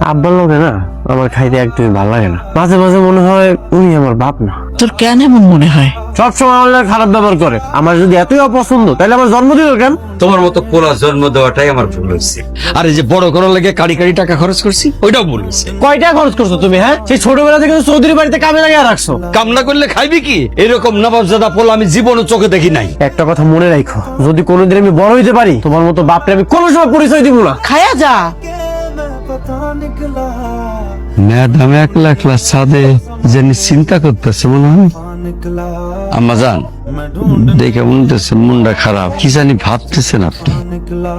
আব্বার লোকে না আমার খাইতে একদমই ভালো লাগে না। মাঝে মাঝে মনে হয় উনি আমার বাপ না। তোর কেন এমন মনে হয়? সবসময় আমার লাগে খারাপ ব্যবহার করে। আমার যদি এতই অপছন্দ তাহলে আমার জন্ম দিল কেন? তোমার মতো পোলা জন্ম দেওয়াটাই আমার ভুল হয়েছে। আর এই যে বড় করার লাগে কাড়ি কাড়ি টাকা খরচ করছি, ওইটাও ভুল হয়েছে। কয়টা খরচ করছো তুমি? হ্যাঁ, সেই ছোটবেলা থেকে চৌধুরী বাড়িতে কামে লাগিয়ে রাখছো। কাম না করলে খাইবি কি? এরকম নবাবজাদা পোলা আমি জীবনে চোখে দেখি নাই। একটা কথা মনে রাখো, যদি কোনোদিন আমি বড় হইতে পারি, তোমার মতো বাপরে আমি কোনো সময় পরিচয় দিব না। খায়া যা। ম্যাডাম একলা একলা ছাদে জানি চিন্তা করতেছে মনে হয়। আম্মা জান, দেখে মনে হচ্ছে মনটা খারাপ, কি জানি ভাবতেছেন আপনি।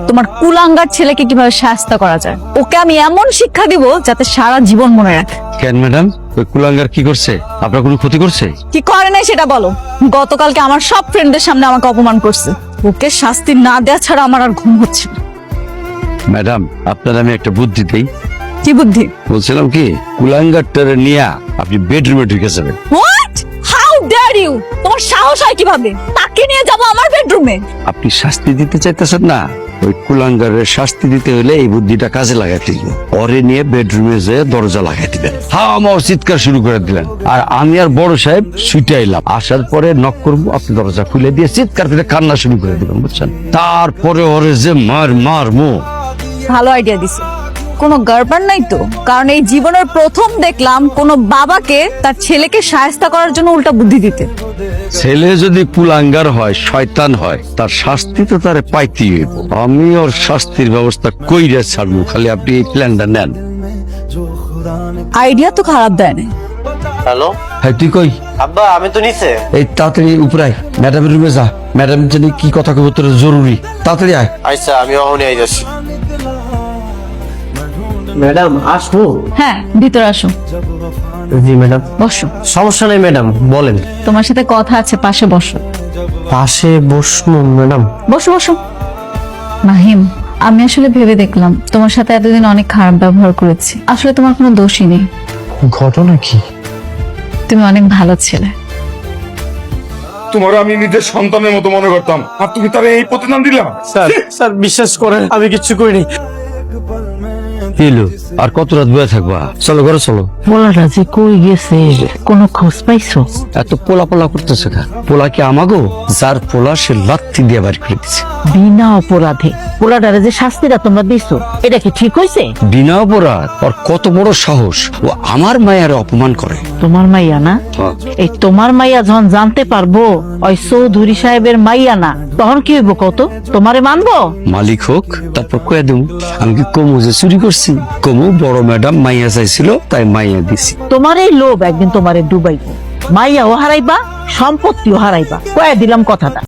তোমার কুলাঙ্গার ছেলেকে কিভাবে শাস্তি করা যায়, ওকে আমি এমন শিক্ষা দিব যাতে সারা জীবন মনে রাখে। কেন ম্যাডাম, ওই কুলাঙ্গার কি করছে? আপনার কোনো ক্ষতি করছে? কি করে নাই সেটা বলো। গতকালকে আমার সব ফ্রেন্ডদের সামনে আমাকে অপমান করছে। ওকে শাস্তি না দেওয়া ছাড়া আমার আর ঘুম হচ্ছে না। ম্যাডাম, আপনার আমি একটা বুদ্ধি দেই। কি বুদ্ধি? বলছিলাম কি, কুলাঙ্গারটারে নিয়ে আপনি বেডরুমে ঢুকে যাবেন। What, how dare you! তোমার সাহস হয় কিভাবে তাকে নিয়ে যাব আমার বেডরুমে? আপনি শাস্তি দিতে চাইতেছেন না, ওই কুলাঙ্গারের শাস্তি দিতে হলে এই বুদ্ধিটা কাজে লাগাইতে হবে। পরে নিয়ে বেডরুমে যেয়ে দরজা লাগাই দিবেন। হ্যাঁ, আমার চিৎকার শুরু করে দিলেন, আর আমি আর বড় সাহেব ছুটে এলাম। আসার পরে নক করবো, আপনি দরজা খুলে দিয়ে চিৎকার করে কান্না শুরু করে দিবেন, বুঝছেন? তারপরে ওরে যে মারমো। ভালো আইডিয়া দিছে। কোনো গড়বড় নাই তো? কারণ এই জীবনের প্রথম দেখলাম কোনো বাবাকে তার ছেলেকে শায়েস্তা করার জন্য উল্টা বুদ্ধি দিতে। ছেলে যদি কুলাঙ্গার হয়, শয়তান হয়, তার শাস্তি তো তারে পাইতেই হইব। আমি ওর শাস্তির ব্যবস্থা কইরা ছাড়বো, খালি আপনি এই প্ল্যানটা নেন। আইডিয়া তো খারাপ দেয় না। হ্যালো হ্যাঁ, তুই কই? আব্বা, আমি তো নিচে। এই তাড়াতাড়ি উপরে আয়, ম্যাডামের রুমে যা। ম্যাডাম জানি কি কথা কব, তোর জরুরি। তাড়াতাড়ি আয়। আচ্ছা, আমি অহনি আইতাছি। ম্যাডাম আসবো? হ্যাঁ, ভিতরে আসো। জি ম্যাডাম। বসো। সমস্যা নেই ম্যাডাম, বলেন। তোমার সাথে কথা আছে, পাশে বসো। পাশে বসবো ম্যাডাম? বসো বসো। মাহিম, আমি আসলে ভেবে দেখলাম তোমার সাথে এতদিন অনেক খারাপ ব্যবহার করেছি। আসলে তোমার কোনো দোষই নেই। ঘটনা কি? তুমি অনেক ভালো ছেলে। তোমার আমি নিজের সন্তানের মতো মনে করতাম, আর তুমি তার এই প্রতিদান দিলা। স্যার বিশ্বাস করেন, আমি কিচ্ছু করিনি। এলো আর কত রাত বয়ে থাকবা? চলো ঘরে চলো। পোলাটা যে কই গেছে কোনো খোঁজ পাইছো? এত পোলা পোলা করতেছে কেন? পোলা কি আমাগো? যার পোলা সে লাত্তি দিয়ে বাড়ি করে দিচ্ছে। বিনা অপরাধে পোলাটারে যে শাস্তিটা তোমরা দিছো, এটা কি ঠিক হয়েছে? বিনা অপরাধ, আর কত বড় সাহস! ও আমার মায়ের অপমান করে। তোমার মাইয়া না? এই তোমার মাইয়া যখন জানতে পারবো ওই চৌধুরী সাহেবের মাইয়া না, তখন কি হইব কত? তোমারে মানবো? মালিক হোক, তারপর কয়ে দেবো আমি কি কমু যে চুরি করছি? কমু বড় ম্যাডাম মাইয়া চাইছিল তাই মাইয়া দিছি। তোমার এই লোভ একদিন তোমারে ডুবাইবো। মাইয়াও হারাইবা, সম্পত্তিও হারাইবা। কয়ে দিলাম কথাটা।